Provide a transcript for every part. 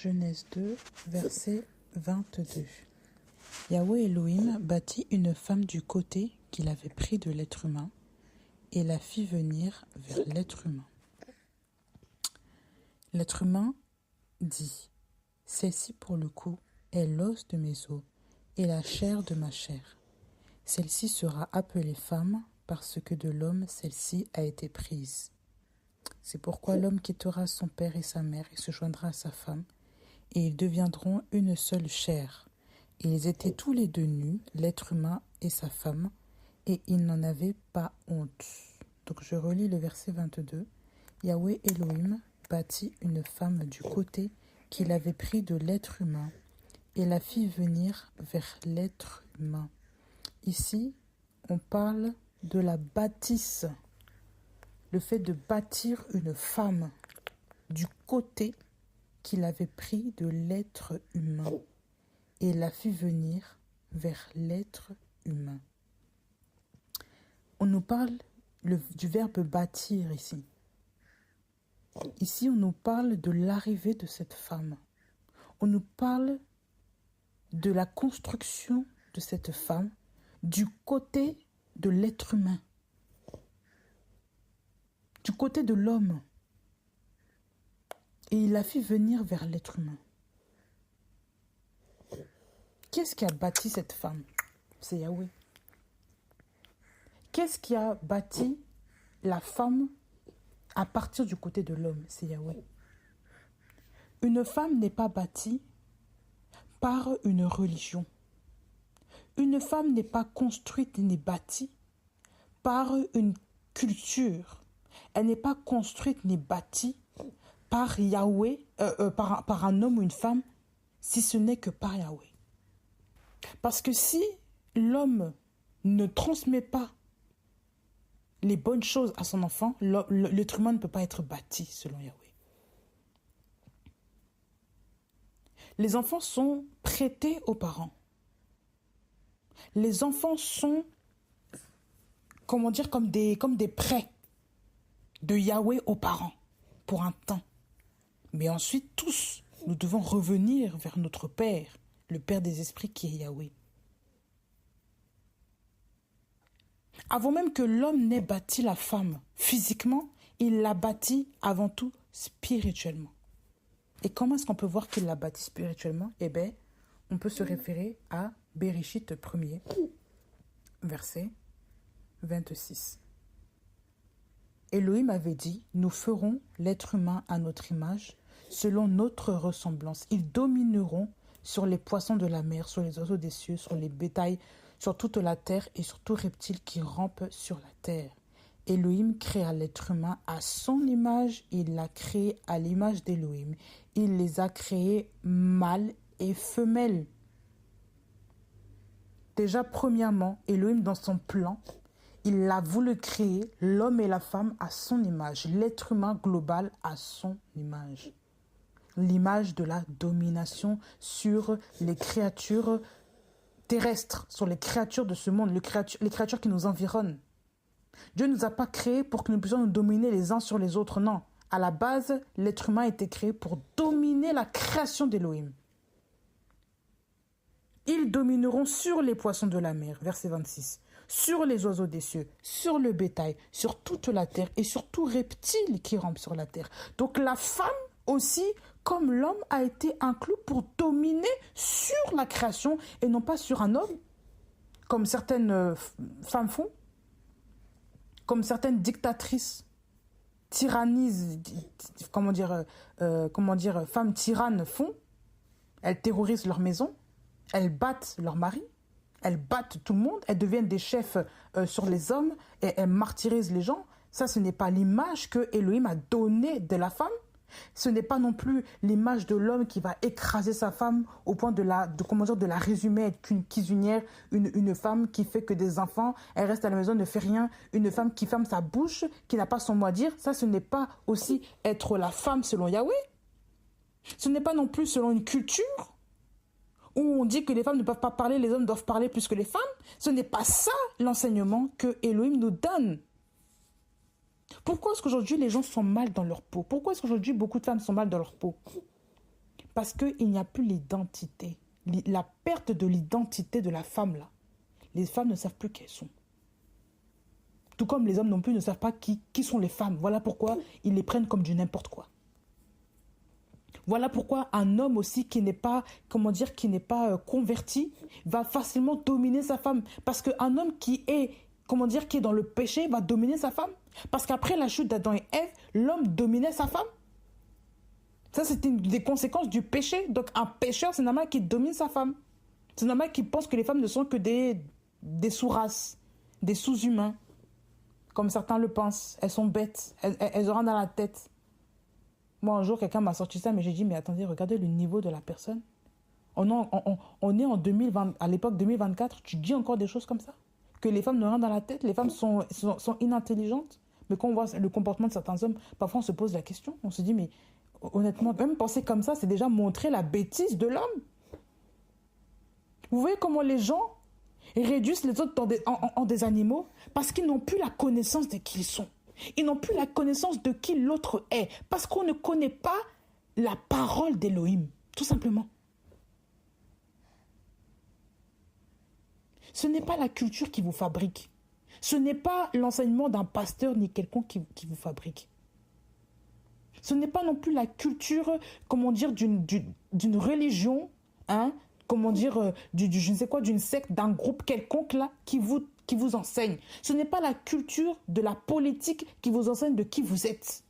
Genèse 2, verset 22. Yahweh Elohim bâtit une femme du côté qu'il avait pris de l'être humain et la fit venir vers l'être humain. L'être humain dit, « Celle-ci pour le coup est l'os de mes os et la chair de ma chair. Celle-ci sera appelée femme parce que de l'homme celle-ci a été prise. C'est pourquoi l'homme quittera son père et sa mère et se joindra à sa femme, et ils deviendront une seule chair. Et ils étaient tous les deux nus, l'être humain et sa femme, et ils n'en avaient pas honte. » Donc je relis le verset 22. Yahweh Elohim bâtit une femme du côté qu'il avait pris de l'être humain et la fit venir vers l'être humain. Ici, on parle de la bâtisse, le fait de bâtir une femme du côté qu'il avait pris de l'être humain et la fit venir vers l'être humain. On nous parle du verbe bâtir ici. Ici, on nous parle de l'arrivée de cette femme. On nous parle de la construction de cette femme du côté de l'être humain, du côté de l'homme. Et il la fit venir vers l'être humain. Qu'est-ce qui a bâti cette femme? C'est Yahweh. Qu'est-ce qui a bâti la femme à partir du côté de l'homme? C'est Yahweh. Une femme n'est pas bâtie par une religion. Une femme n'est pas construite ni bâtie par une culture. Elle n'est pas construite ni bâtie par Yahweh, par un homme ou une femme, si ce n'est que par Yahweh. Parce que si l'homme ne transmet pas les bonnes choses à son enfant, l'être humain ne peut pas être bâti selon Yahweh. Les enfants sont prêtés aux parents. Les enfants sont, comme des prêts de Yahweh aux parents pour un temps. Mais ensuite, tous, nous devons revenir vers notre Père, le Père des esprits qui est Yahweh. Avant même que l'homme n'ait bâti la femme physiquement, il l'a bâtie avant tout spirituellement. Et comment est-ce qu'on peut voir qu'il l'a bâtie spirituellement? Eh bien, on peut se référer à Bereshit 1er, verset 26. Elohim avait dit, nous ferons l'être humain à notre image, selon notre ressemblance. Ils domineront sur les poissons de la mer, sur les oiseaux des cieux, sur les bétails, sur toute la terre et sur tout reptile qui rampe sur la terre. Elohim créa l'être humain à son image, il l'a créé à l'image d'Elohim. Il les a créés mâles et femelles. Déjà, premièrement, Elohim, dans son plan, il a voulu créer l'homme et la femme à son image, l'être humain global à son image. L'image de la domination sur les créatures terrestres, sur les créatures de ce monde, les créatures qui nous environnent. Dieu ne nous a pas créés pour que nous puissions nous dominer les uns sur les autres, non. À la base, l'être humain a été créé pour dominer la création d'Elohim. Ils domineront sur les poissons de la mer, verset 26, sur les oiseaux des cieux, sur le bétail, sur toute la terre et sur tout reptile qui rampe sur la terre. Donc la femme aussi, comme l'homme, a été inclus pour dominer sur la création et non pas sur un homme, comme certaines femmes font, comme certaines dictatrices, femmes tyrannes font. Elles terrorisent leur maison, elles battent leur mari, elles battent tout le monde, elles deviennent des chefs sur les hommes et elles martyrisent les gens. Ça, ce n'est pas l'image que Elohim a donnée de la femme. Ce n'est pas non plus l'image de l'homme qui va écraser sa femme au point de la résumer, être qu'une cuisinière, une femme qui fait que des enfants, elle reste à la maison, ne fait rien, une femme qui ferme sa bouche, qui n'a pas son mot à dire. Ça, ce n'est pas aussi être la femme selon Yahweh. Ce n'est pas non plus selon une culture où on dit que les femmes ne peuvent pas parler, les hommes doivent parler plus que les femmes. Ce n'est pas ça l'enseignement que Elohim nous donne. Pourquoi est-ce qu'aujourd'hui les gens sont mal dans leur peau? Pourquoi est-ce qu'aujourd'hui beaucoup de femmes sont mal dans leur peau? Parce qu'il n'y a plus l'identité. La perte de l'identité de la femme, là. Les femmes ne savent plus qui elles sont. Tout comme les hommes non plus ne savent pas qui sont les femmes. Voilà pourquoi ils les prennent comme du n'importe quoi. Voilà pourquoi un homme aussi qui n'est pas, comment dire, qui n'est pas converti va facilement dominer sa femme. Parce qu'un homme qui est, comment dire, qui est dans le péché va dominer sa femme. Parce qu'après la chute d'Adam et Ève, l'homme dominait sa femme. Ça, c'est une des conséquences du péché. Donc un pécheur, c'est normal qu'il domine sa femme. C'est normal qu'il pense que les femmes ne sont que des sous-races, des sous-humains. Comme certains le pensent. Elles sont bêtes. Elles ont rien dans la tête. Moi, un jour, quelqu'un m'a sorti ça, mais j'ai dit, mais attendez, regardez le niveau de la personne. On est en 2020, à l'époque 2024, tu dis encore des choses comme ça? Que les femmes n'ont rien dans la tête, les femmes sont inintelligentes. Mais quand on voit le comportement de certains hommes, parfois on se pose la question. On se dit, mais honnêtement, même penser comme ça, c'est déjà montrer la bêtise de l'homme. Vous voyez comment les gens réduisent les autres en des animaux parce qu'ils n'ont plus la connaissance de qui ils sont. Ils n'ont plus la connaissance de qui l'autre est. Parce qu'on ne connaît pas la parole d'Élohim. Tout simplement. Ce n'est pas la culture qui vous fabrique. Ce n'est pas l'enseignement d'un pasteur ni quelqu'un qui vous fabrique. Ce n'est pas non plus la culture, comment dire, d'une religion, hein, comment dire, je ne sais quoi, d'une secte, d'un groupe quelconque là, qui vous enseigne. Ce n'est pas la culture de la politique qui vous enseigne de qui vous êtes.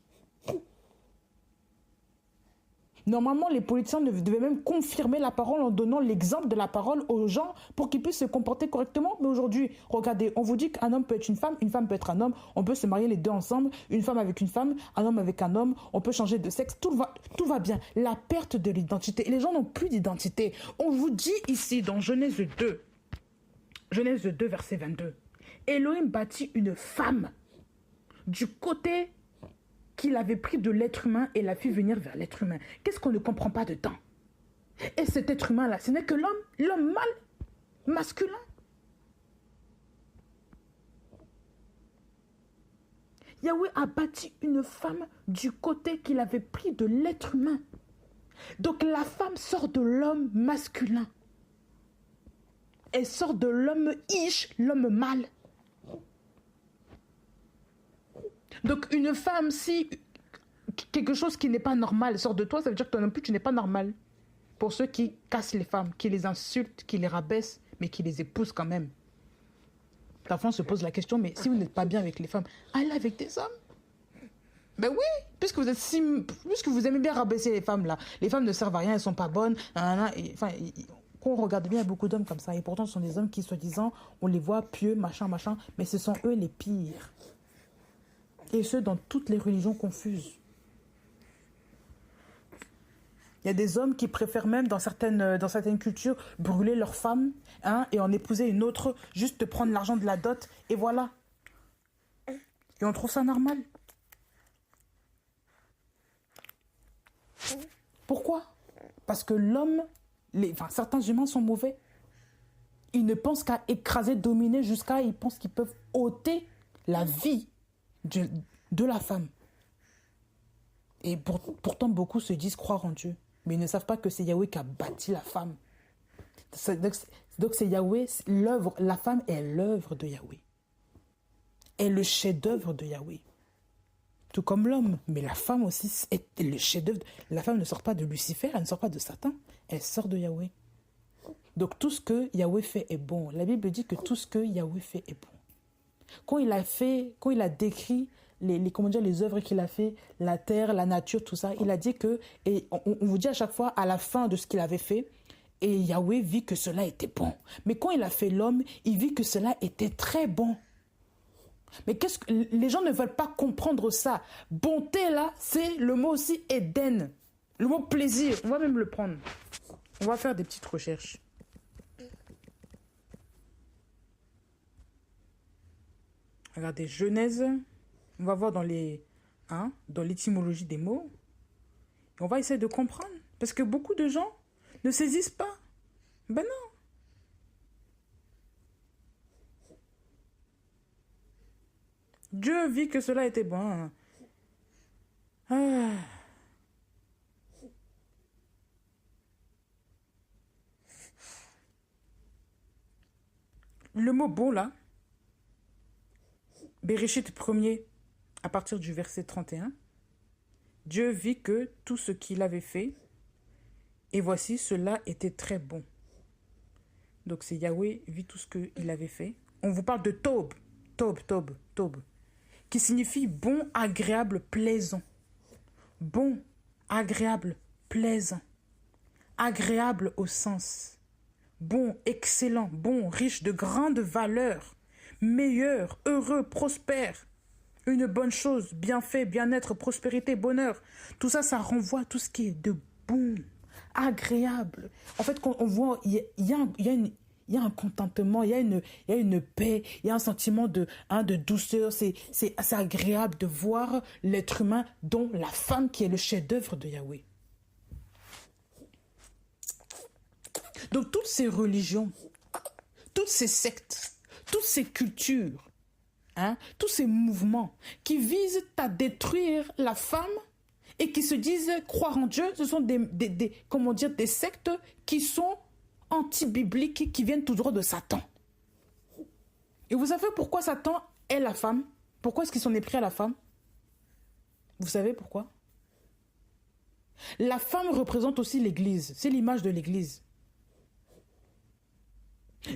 Normalement, les politiciens devaient même confirmer la parole en donnant l'exemple de la parole aux gens pour qu'ils puissent se comporter correctement. Mais aujourd'hui, regardez, on vous dit qu'un homme peut être une femme peut être un homme, on peut se marier les deux ensemble, une femme avec une femme, un homme avec un homme, on peut changer de sexe, tout va bien. La perte de l'identité. Les gens n'ont plus d'identité. On vous dit ici dans Genèse 2, verset 22, Elohim bâtit une femme du côté qu'il avait pris de l'être humain et l'a fait venir vers l'être humain. Qu'est-ce qu'on ne comprend pas dedans? Et cet être humain-là, ce n'est que l'homme mâle, masculin. Yahweh a bâti une femme du côté qu'il avait pris de l'être humain. Donc la femme sort de l'homme masculin. Elle sort de l'homme ish, l'homme mâle. Donc une femme, si quelque chose qui n'est pas normal sort de toi, ça veut dire que toi non plus tu n'es pas normal. Pour ceux qui cassent les femmes, qui les insultent, qui les rabaissent, mais qui les épousent quand même. Parfois on se pose la question, mais si vous n'êtes pas bien avec les femmes, allez avec des hommes. Ben oui, puisque vous aimez bien rabaisser les femmes là. Les femmes ne servent à rien, elles sont pas bonnes. Quand on regarde bien, il y a beaucoup d'hommes comme ça. Et pourtant ce sont des hommes qui, soi-disant, on les voit pieux, machin, mais ce sont eux les pires. Et ce, dans toutes les religions confuses. Il y a des hommes qui préfèrent même, dans certaines cultures, brûler leur femme, hein, et en épouser une autre, juste prendre l'argent de la dot, et voilà. Et on trouve ça normal. Pourquoi? Parce que l'homme, certains humains sont mauvais. Ils ne pensent qu'à écraser, dominer, ils pensent qu'ils peuvent ôter la vie de la femme. Et pourtant, beaucoup se disent croire en Dieu. Mais ils ne savent pas que c'est Yahweh qui a bâti la femme. Donc c'est Yahweh, l'œuvre, la femme est l'œuvre de Yahweh. Est le chef-d'œuvre de Yahweh. Tout comme l'homme. Mais la femme aussi est le chef-d'œuvre. La femme ne sort pas de Lucifer, elle ne sort pas de Satan. Elle sort de Yahweh. Donc tout ce que Yahweh fait est bon. La Bible dit que tout ce que Yahweh fait est bon. Quand il a décrit les œuvres qu'il a fait, la terre, la nature, tout ça, il a dit que, et on vous dit à chaque fois, à la fin de ce qu'il avait fait, et Yahweh vit que cela était bon. Mais quand il a fait l'homme, il vit que cela était très bon. Mais les gens ne veulent pas comprendre ça. Bonté, là, c'est le mot aussi Éden. Le mot plaisir. On va même le prendre. On va faire des petites recherches. Regardez, Genèse. On va voir dans l'étymologie des mots. Et on va essayer de comprendre. Parce que beaucoup de gens ne saisissent pas. Ben non. Dieu vit que cela était bon. Ah. Le mot bon là, Béréchit 1er, à partir du verset 31, Dieu vit que tout ce qu'il avait fait, et voici, cela était très bon. Donc c'est Yahweh vit tout ce qu'il avait fait. On vous parle de Tob, Tob, qui signifie bon, agréable, plaisant. Bon, agréable, plaisant. Agréable au sens. Bon, excellent, bon, riche de grande valeur. Meilleur, heureux, prospère. Une bonne chose, bienfait, bien-être, prospérité, bonheur. Tout ça, ça renvoie à tout ce qui est de bon, agréable. En fait, quand on voit, il y a un contentement, il y a une paix, il y a un sentiment de douceur. C'est agréable de voir l'être humain, dont la femme qui est le chef-d'œuvre de Yahweh. Donc toutes ces religions, toutes ces sectes, toutes ces cultures, tous ces mouvements qui visent à détruire la femme et qui se disent croire en Dieu, ce sont des sectes qui sont anti-bibliques, qui viennent tout droit de Satan. Et vous savez pourquoi Satan est la femme? Pourquoi est-ce qu'ils sont épris à la femme? Vous savez pourquoi? La femme représente aussi l'Église, c'est l'image de l'Église.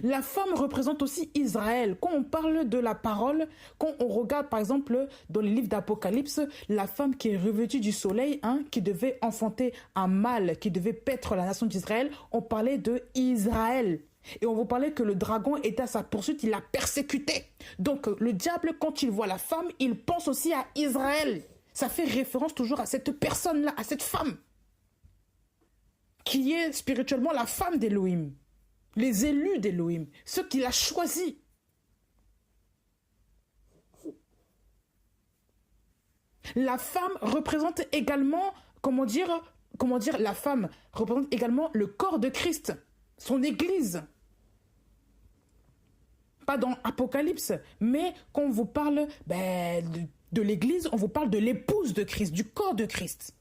La femme représente aussi Israël. Quand on parle de la parole, quand on regarde par exemple dans les livres d'Apocalypse, la femme qui est revêtue du soleil, qui devait enfanter un mâle, qui devait paître la nation d'Israël, on parlait de Israël. Et on vous parlait que le dragon était à sa poursuite, il la persécutait. Donc le diable, quand il voit la femme, il pense aussi à Israël. Ça fait référence toujours à cette personne-là, à cette femme, qui est spirituellement la femme d'Élohim. Les élus d'Élohim, ceux qu'il a choisis. La femme représente également, la femme représente également le corps de Christ, son église. Pas dans Apocalypse, mais quand on vous parle de l'église, on vous parle de l'épouse de Christ, du corps de Christ.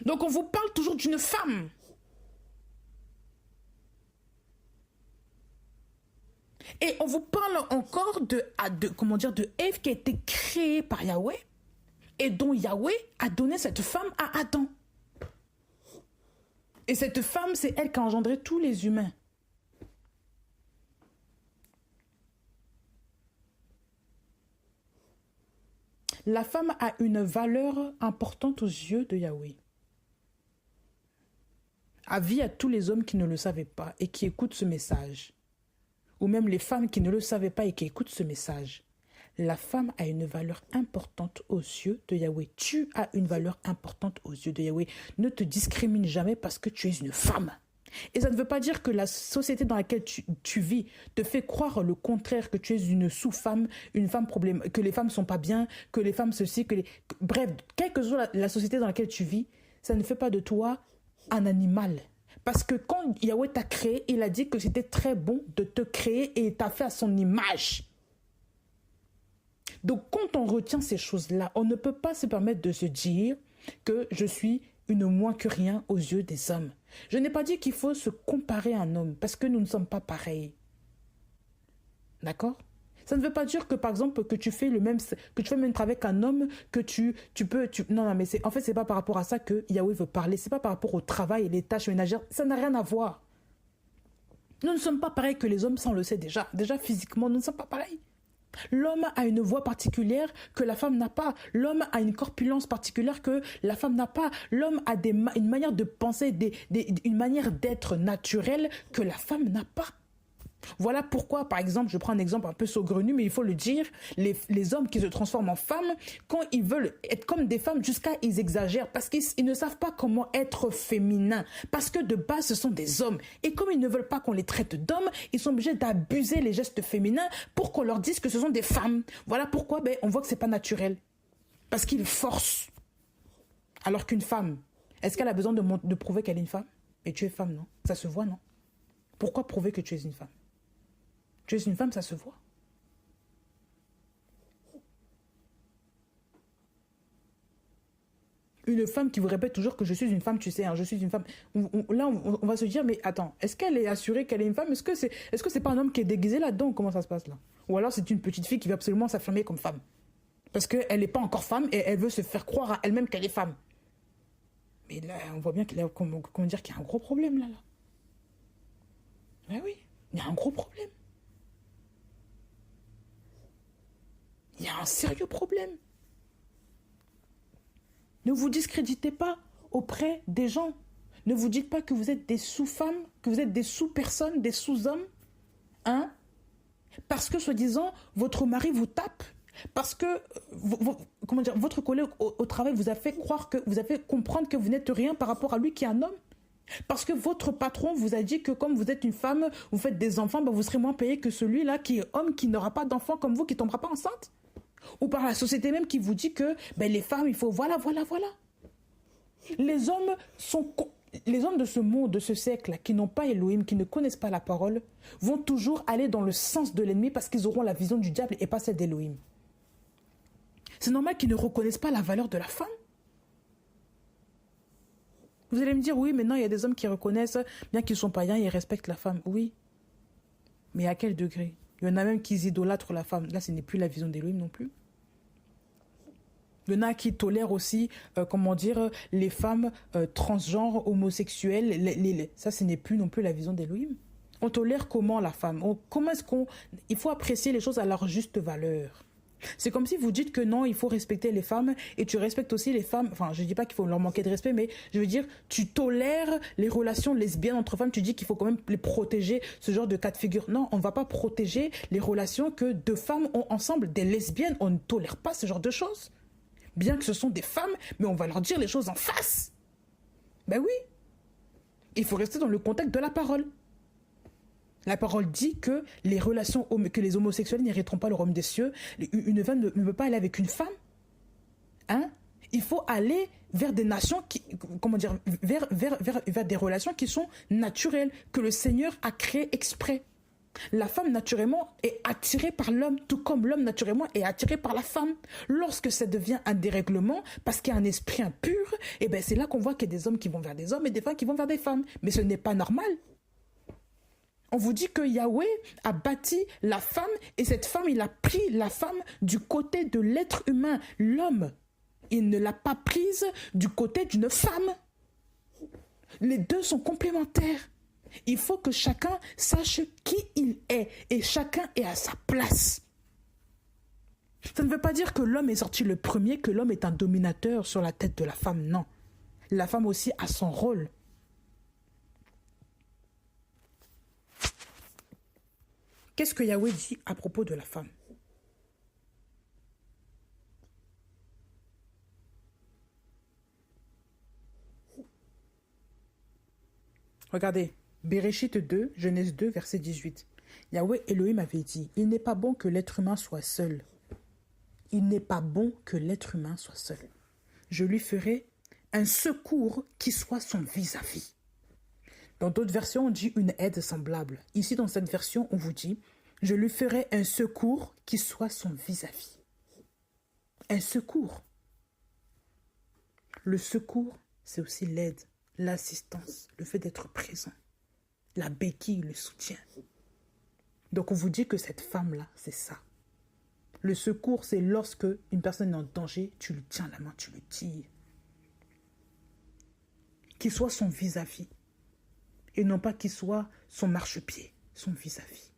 Donc on vous parle toujours d'une femme. Et on vous parle encore de Ève qui a été créée par Yahweh et dont Yahweh a donné cette femme à Adam. Et cette femme, c'est elle qui a engendré tous les humains. La femme a une valeur importante aux yeux de Yahweh. Avis à tous les hommes qui ne le savaient pas et qui écoutent ce message. Ou même les femmes qui ne le savaient pas et qui écoutent ce message. La femme a une valeur importante aux yeux de Yahweh. Tu as une valeur importante aux yeux de Yahweh. Ne te discrimine jamais parce que tu es une femme. Et ça ne veut pas dire que la société dans laquelle tu vis te fait croire le contraire, que tu es une sous-femme, une femme problème, que les femmes ne sont pas bien, que les femmes ceci, bref, quelle que soit la société dans laquelle tu vis, ça ne fait pas de toi un animal. Parce que quand Yahweh t'a créé, il a dit que c'était très bon de te créer et il t'a fait à son image. Donc quand on retient ces choses-là, on ne peut pas se permettre de se dire que je suis une moins que rien aux yeux des hommes. Je n'ai pas dit qu'il faut se comparer à un homme, parce que nous ne sommes pas pareils. D'accord ? Ça ne veut pas dire que, par exemple, que tu fais le même travail qu'un homme, que tu peux... Non, mais en fait, c'est pas par rapport à ça que Yahweh veut parler. C'est pas par rapport au travail et les tâches ménagères. Ça n'a rien à voir. Nous ne sommes pas pareils que les hommes, ça on le sait déjà. Déjà, physiquement, nous ne sommes pas pareils. L'homme a une voix particulière que la femme n'a pas. L'homme a une corpulence particulière que la femme n'a pas. L'homme a une manière de penser, une manière d'être naturelle que la femme n'a pas. Voilà pourquoi, par exemple, je prends un exemple un peu saugrenu, mais il faut le dire, les hommes qui se transforment en femmes, quand ils veulent être comme des femmes, jusqu'à ils exagèrent, parce qu'ils ne savent pas comment être féminins, parce que de base, ce sont des hommes. Et comme ils ne veulent pas qu'on les traite d'hommes, ils sont obligés d'abuser les gestes féminins pour qu'on leur dise que ce sont des femmes. Voilà pourquoi on voit que c'est pas naturel. Parce qu'ils forcent. Alors qu'une femme, est-ce qu'elle a besoin de prouver qu'elle est une femme? Et tu es femme, non? Ça se voit, non? Pourquoi prouver que tu es une femme? Tu es une femme, ça se voit. Une femme qui vous répète toujours que je suis une femme, tu sais, hein, je suis une femme. Là, on va se dire, mais attends, est-ce qu'elle est assurée qu'elle est une femme? Est-ce que c'est pas un homme qui est déguisé là-dedans? Comment ça se passe là? Ou alors c'est une petite fille qui veut absolument s'affirmer comme femme. Parce qu'elle n'est pas encore femme et elle veut se faire croire à elle-même qu'elle est femme. Mais là, on voit bien qu'il y a, comment dire, qu'il y a un gros problème là. Ben oui, il y a un gros problème. Il y a un sérieux problème. Ne vous discréditez pas auprès des gens. Ne vous dites pas que vous êtes des sous-femmes, que vous êtes des sous-personnes, des sous-hommes. Hein? Parce que, soi-disant, votre mari vous tape. Parce que, comment dire, votre collègue au travail vous a fait croire que, vous a fait comprendre que vous n'êtes rien par rapport à lui qui est un homme. Parce que votre patron vous a dit que comme vous êtes une femme, vous faites des enfants, ben vous serez moins payé que celui-là qui est homme, qui n'aura pas d'enfants comme vous, qui ne tombera pas enceinte. Ou par la société même qui vous dit que ben, les femmes, il faut voilà. Les hommes de ce monde, de ce siècle, qui n'ont pas Elohim, qui ne connaissent pas la parole, vont toujours aller dans le sens de l'ennemi parce qu'ils auront la vision du diable et pas celle d'Elohim. C'est normal qu'ils ne reconnaissent pas la valeur de la femme. Vous allez me dire, oui, maintenant il y a des hommes qui reconnaissent, bien qu'ils sont païens, ils respectent la femme. Oui. Mais à quel degré? Il y en a même qui idolâtrent la femme. Là, ce n'est plus la vision d'Elohim non plus. Il y en a qui tolèrent aussi, les femmes transgenres, homosexuelles. Ça, ce n'est plus non plus la vision d'Elohim. On tolère comment la femme? Il faut apprécier les choses à leur juste valeur. C'est comme si vous dites que non, il faut respecter les femmes et tu respectes aussi les femmes. Enfin, je ne dis pas qu'il faut leur manquer de respect, mais je veux dire, tu tolères les relations lesbiennes entre femmes. Tu dis qu'il faut quand même les protéger, ce genre de cas de figure. Non, on ne va pas protéger les relations que deux femmes ont ensemble. Des lesbiennes, on ne tolère pas ce genre de choses. Bien que ce sont des femmes, mais on va leur dire les choses en face. Ben oui. Il faut rester dans le contexte de la parole. La parole dit que que les homosexuels n'hériteront pas le royaume des cieux. Une femme ne peut pas aller avec une femme. Hein? Il faut aller vers des nations vers des relations qui sont naturelles, que le Seigneur a créées exprès. La femme naturellement est attirée par l'homme, tout comme l'homme naturellement est attiré par la femme. Lorsque ça devient un dérèglement, parce qu'il y a un esprit impur, et ben c'est là qu'on voit qu'il y a des hommes qui vont vers des hommes et des femmes qui vont vers des femmes. Mais ce n'est pas normal. On vous dit que Yahweh a bâti la femme et cette femme, il a pris la femme du côté de l'être humain, l'homme. Il ne l'a pas prise du côté d'une femme. Les deux sont complémentaires. Il faut que chacun sache qui il est et chacun est à sa place. Ça ne veut pas dire que l'homme est sorti le premier, que l'homme est un dominateur sur la tête de la femme, non. La femme aussi a son rôle. Qu'est-ce que Yahweh dit à propos de la femme? Regardez, Béréchit 2, Genèse 2, verset 18. Yahweh Elohim avait dit, il n'est pas bon que l'être humain soit seul. Il n'est pas bon que l'être humain soit seul. Je lui ferai un secours qui soit son vis-à-vis. Dans d'autres versions, on dit une aide semblable. Ici, dans cette version, on vous dit, je lui ferai un secours qui soit son vis-à-vis. Un secours. Le secours, c'est aussi l'aide, l'assistance, le fait d'être présent, la béquille, le soutien. Donc, on vous dit que cette femme-là, c'est ça. Le secours, c'est lorsque une personne est en danger, tu lui tiens la main, tu lui tires. Qu'il soit son vis-à-vis. Et non pas qu'il soit son marchepied, son vis-à-vis.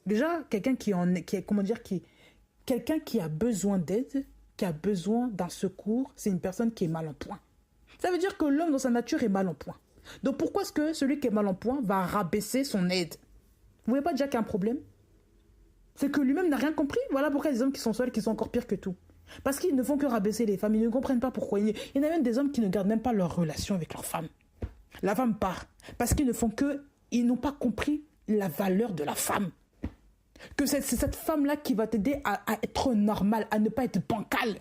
Déjà, quelqu'un qui a besoin d'aide, qui a besoin d'un secours, c'est une personne qui est mal en point. Ça veut dire que l'homme dans sa nature est mal en point. Donc pourquoi est-ce que celui qui est mal en point va rabaisser son aide? Vous voyez pas déjà qu'il y a un problème? C'est que lui-même n'a rien compris. Voilà pourquoi il y a des hommes qui sont seuls, qui sont encore pires que tout. Parce qu'ils ne font que rabaisser les femmes, ils ne comprennent pas pourquoi. Il y en a même des hommes qui ne gardent même pas leur relation avec leur femme. La femme part. Parce qu'ils n'ont pas compris la valeur de la femme. Que c'est cette femme-là qui va t'aider à être normale, à ne pas être bancale.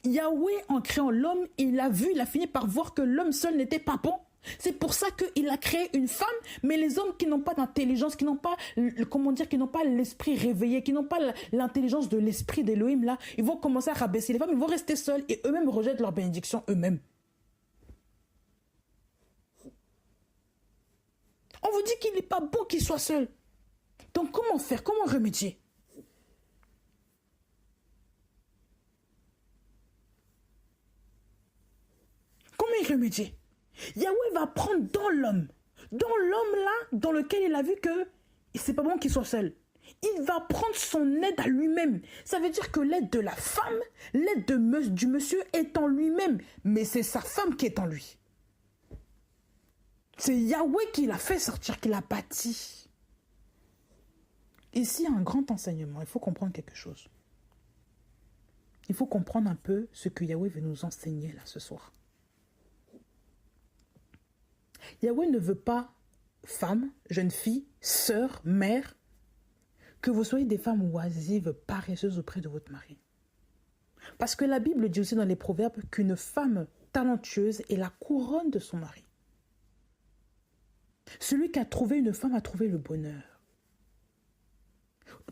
Yahweh, en créant l'homme, il a fini par voir que l'homme seul n'était pas bon. C'est pour ça qu'il a créé une femme, mais les hommes qui n'ont pas d'intelligence, qui n'ont pas, qui n'ont pas l'esprit réveillé, qui n'ont pas l'intelligence de l'esprit d'Élohim, là, ils vont commencer à rabaisser les femmes, ils vont rester seuls et eux-mêmes rejettent leur bénédiction eux-mêmes. On vous dit qu'il n'est pas bon qu'il soit seul. Donc comment faire? Comment remédier? Comment y remédier? Yahweh va prendre dans l'homme là, dans lequel il a vu que c'est pas bon qu'il soit seul. Il va prendre son aide à lui-même. Ça veut dire que l'aide de la femme, l'aide du monsieur est en lui-même. Mais c'est sa femme qui est en lui. C'est Yahweh qui l'a fait sortir, qui l'a bâti. Ici, il y a un grand enseignement. Il faut comprendre quelque chose. Il faut comprendre un peu ce que Yahweh veut nous enseigner là ce soir. Yahweh ne veut pas, femme, jeune fille, sœur, mère, que vous soyez des femmes oisives, paresseuses auprès de votre mari. Parce que la Bible dit aussi dans les Proverbes qu'une femme talentueuse est la couronne de son mari. Celui qui a trouvé une femme a trouvé le bonheur.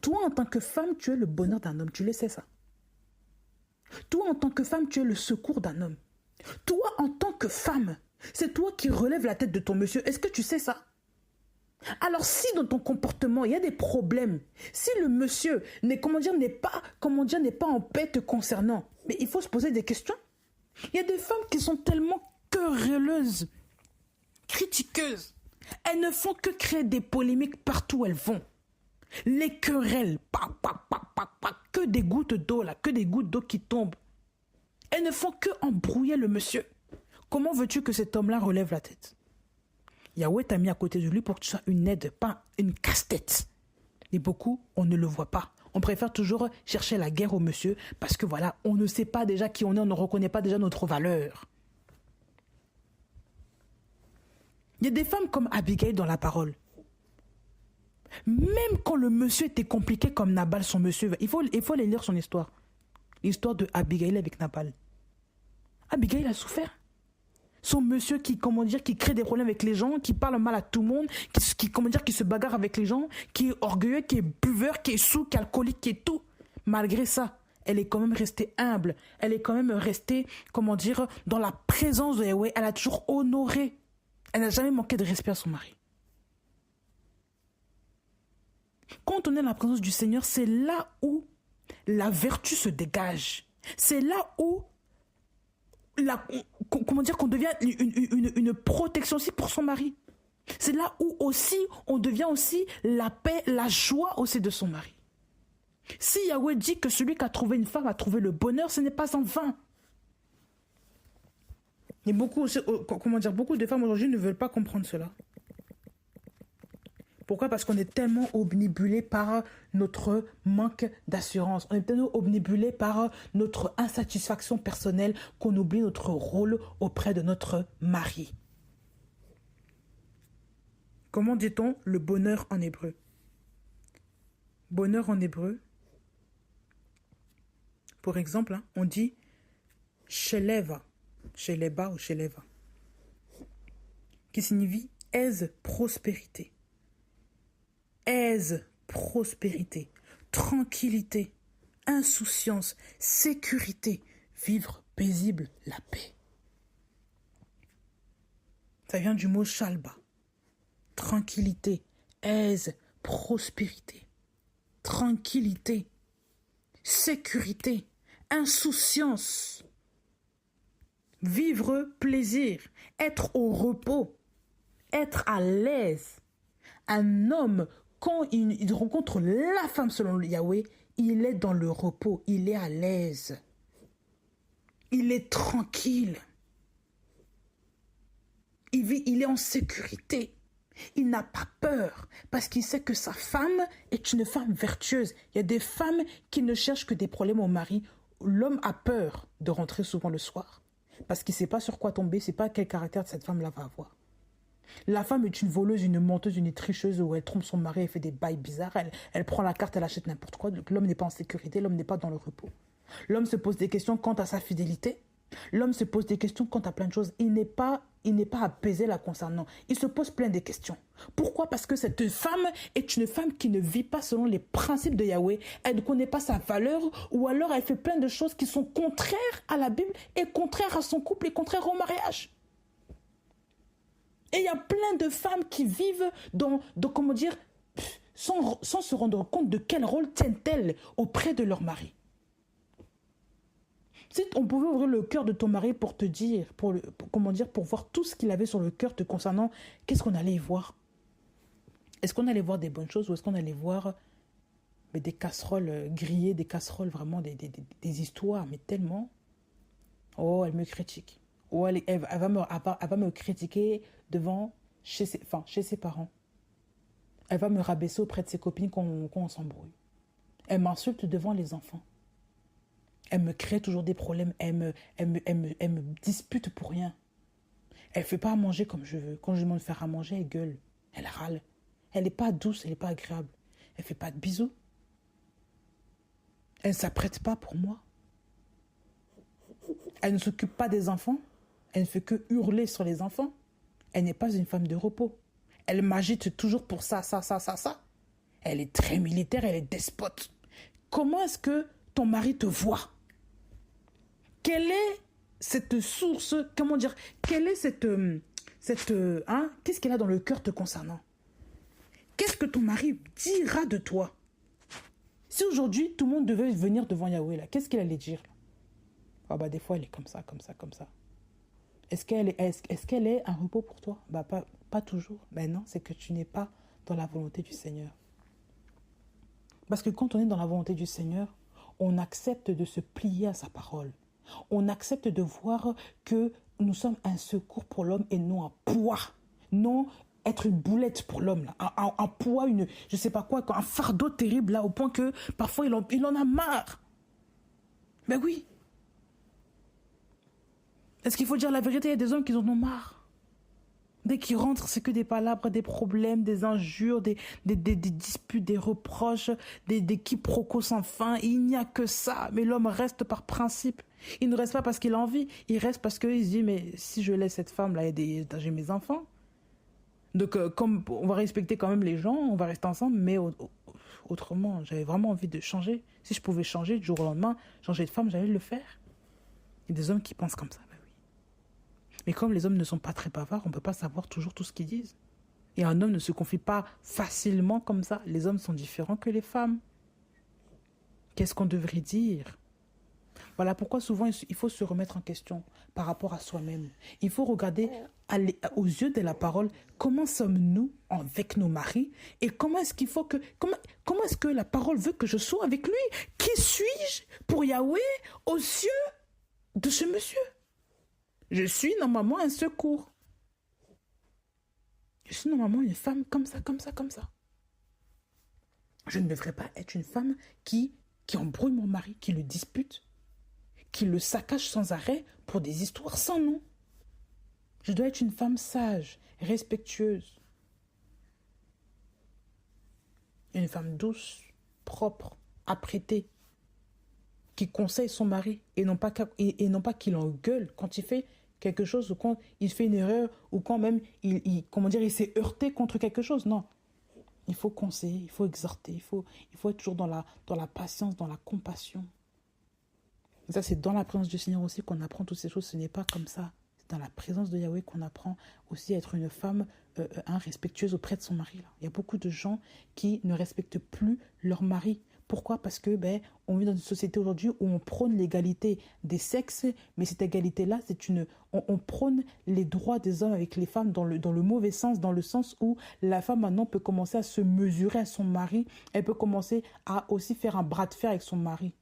Toi, en tant que femme, tu es le bonheur d'un homme. Tu le sais, ça. Toi, en tant que femme, tu es le secours d'un homme. Toi, en tant que femme, c'est toi qui relèves la tête de ton monsieur. Est-ce que tu sais ça? Alors si dans ton comportement, il y a des problèmes, si le monsieur n'est pas en paix te concernant, mais il faut se poser des questions. Il y a des femmes qui sont tellement querelleuses, critiqueuses. Elles ne font que créer des polémiques partout où elles vont. Les querelles, que des gouttes d'eau là, que des gouttes d'eau qui tombent. Elles ne font que embrouiller le monsieur. Comment veux-tu que cet homme-là relève la tête? Yahweh t'a mis à côté de lui pour que tu sois une aide, pas une casse-tête. Et beaucoup, on ne le voit pas. On préfère toujours chercher la guerre au monsieur parce que voilà, on ne sait pas déjà qui on est, on ne reconnaît pas déjà notre valeur. Il y a des femmes comme Abigail dans la parole. Même quand le monsieur était compliqué comme Nabal, son monsieur, il faut aller lire son histoire. L'histoire de Abigail avec Nabal. Abigail a souffert. Son monsieur qui crée des problèmes avec les gens, qui parle mal à tout le monde, qui se bagarre avec les gens, qui est orgueilleux, qui est buveur, qui est saoul, qui est alcoolique, qui est tout. Malgré ça, elle est quand même restée humble. Elle est quand même restée, dans la présence de Yahweh. Elle a toujours honoré. Elle n'a jamais manqué de respect à son mari. Quand on est dans la présence du Seigneur, c'est là où la vertu se dégage. C'est là où qu'on devient une protection aussi pour son mari. C'est là où aussi on devient aussi la paix, la joie aussi de son mari. Si Yahweh dit que celui qui a trouvé une femme a trouvé le bonheur, ce n'est pas en vain. Et beaucoup de femmes aujourd'hui ne veulent pas comprendre cela. Pourquoi? Parce qu'on est tellement obnubilé par notre manque d'assurance. On est tellement obnubilé par notre insatisfaction personnelle qu'on oublie notre rôle auprès de notre mari. Comment dit-on le bonheur en hébreu? Bonheur en hébreu, pour exemple, on dit sheleva, sheleba ou sheleva, qui signifie aise, prospérité. Aise, prospérité, tranquillité, insouciance, sécurité, vivre paisible, la paix. Ça vient du mot shalba. Tranquillité, aise, prospérité, tranquillité, sécurité, insouciance, vivre plaisir, être au repos, être à l'aise. Un homme, quand il rencontre la femme selon Yahweh, il est dans le repos, il est à l'aise. Il est tranquille. Il est en sécurité. Il n'a pas peur parce qu'il sait que sa femme est une femme vertueuse. Il y a des femmes qui ne cherchent que des problèmes au mari. L'homme a peur de rentrer souvent le soir parce qu'il ne sait pas sur quoi tomber, il ne sait pas quel caractère cette femme-là va avoir. La femme est une voleuse, une menteuse, une tricheuse où elle trompe son mari, elle fait des bails bizarres, elle prend la carte, elle achète n'importe quoi. Donc l'homme n'est pas en sécurité, l'homme n'est pas dans le repos. L'homme se pose des questions quant à sa fidélité. L'homme se pose des questions quant à plein de choses. Il n'est pas apaisé la concernant. Il se pose plein de questions. Pourquoi? Parce que cette femme est une femme qui ne vit pas selon les principes de Yahweh. Elle ne connaît pas sa valeur, ou alors elle fait plein de choses qui sont contraires à la Bible et contraires à son couple et contraires au mariage. Et il y a plein de femmes qui vivent comment dire, sans se rendre compte de quel rôle tiennent-elles auprès de leur mari. Si on pouvait ouvrir le cœur de ton mari pour te dire, pour voir tout ce qu'il avait sur le cœur te concernant, qu'est-ce qu'on allait y voir? Est-ce qu'on allait voir des bonnes choses ou est-ce qu'on allait voir des casseroles grillées, des casseroles vraiment, des histoires, mais tellement. Oh, elle me critique. Oh, elle va me critiquer chez ses parents. Elle va me rabaisser auprès de ses copines quand on s'embrouille. Elle m'insulte devant les enfants. Elle me crée toujours des problèmes. Elle me dispute pour rien. Elle ne fait pas à manger comme je veux. Quand je demande de faire à manger, elle gueule. Elle râle. Elle n'est pas douce, elle n'est pas agréable. Elle ne fait pas de bisous. Elle ne s'apprête pas pour moi. Elle ne s'occupe pas des enfants. Elle ne fait que hurler sur les enfants. Elle n'est pas une femme de repos. Elle m'agite toujours pour ça. Elle est très militaire, elle est despote. Comment est-ce que ton mari te voit? Quelle est cette source, comment dire, quelle est qu'est-ce qu'elle a dans le cœur te concernant? Qu'est-ce que ton mari dira de toi? Si aujourd'hui, tout le monde devait venir devant Yahweh, là, qu'est-ce qu'il allait dire? Des fois, elle est comme ça. Est-ce qu'elle est un repos pour toi? Pas toujours. Non, c'est que tu n'es pas dans la volonté du Seigneur. Parce que quand on est dans la volonté du Seigneur, on accepte de se plier à sa parole. On accepte de voir que nous sommes un secours pour l'homme et non un poids. Non être une boulette pour l'homme, là. Un poids, je sais pas quoi, un fardeau terrible, là, au point que parfois il en a marre. Mais oui. Est-ce qu'il faut dire la vérité? Il y a des hommes qui en ont marre. Dès qu'ils rentrent, c'est que des palabres, des problèmes, des injures, des disputes, des reproches, des quiproquos sans fin. Il n'y a que ça. Mais l'homme reste par principe. Il ne reste pas parce qu'il a envie. Il reste parce qu'il se dit, mais si je laisse cette femme-là, j'ai mes enfants. Donc, comme on va respecter quand même les gens, on va rester ensemble, mais autrement, j'avais vraiment envie de changer. Si je pouvais changer du jour au lendemain, changer de femme, j'allais le faire. Il y a des hommes qui pensent comme ça. Mais comme les hommes ne sont pas très bavards, on ne peut pas savoir toujours tout ce qu'ils disent. Et un homme ne se confie pas facilement comme ça. Les hommes sont différents que les femmes. Qu'est-ce qu'on devrait dire? Voilà pourquoi souvent il faut se remettre en question par rapport à soi-même. Il faut regarder aux yeux de la parole comment sommes-nous avec nos maris et comment est-ce que la parole veut que je sois avec lui? Qui suis-je pour Yahweh aux yeux de ce monsieur? Je suis normalement un secours. Je suis normalement une femme comme ça. Je ne devrais pas être une femme qui embrouille mon mari, qui le dispute, qui le saccage sans arrêt pour des histoires sans nom. Je dois être une femme sage, respectueuse. Une femme douce, propre, apprêtée, qui conseille son mari et non pas qu'il engueule quand il fait quelque chose ou quand il fait une erreur ou quand même il s'est heurté contre quelque chose. Non, il faut conseiller, il faut exhorter, il faut être toujours dans la patience, dans la compassion. Et ça, c'est dans la présence du Seigneur aussi qu'on apprend toutes ces choses. Ce n'est pas comme ça. C'est dans la présence de Yahweh qu'on apprend aussi à être une femme respectueuse auprès de son mari. Là. Il y a beaucoup de gens qui ne respectent plus leur mari. Pourquoi? Parce que on vit dans une société aujourd'hui où on prône l'égalité des sexes, mais cette égalité-là, on prône les droits des hommes avec les femmes dans le mauvais sens, dans le sens où la femme maintenant peut commencer à se mesurer à son mari, elle peut commencer à aussi faire un bras de fer avec son mari.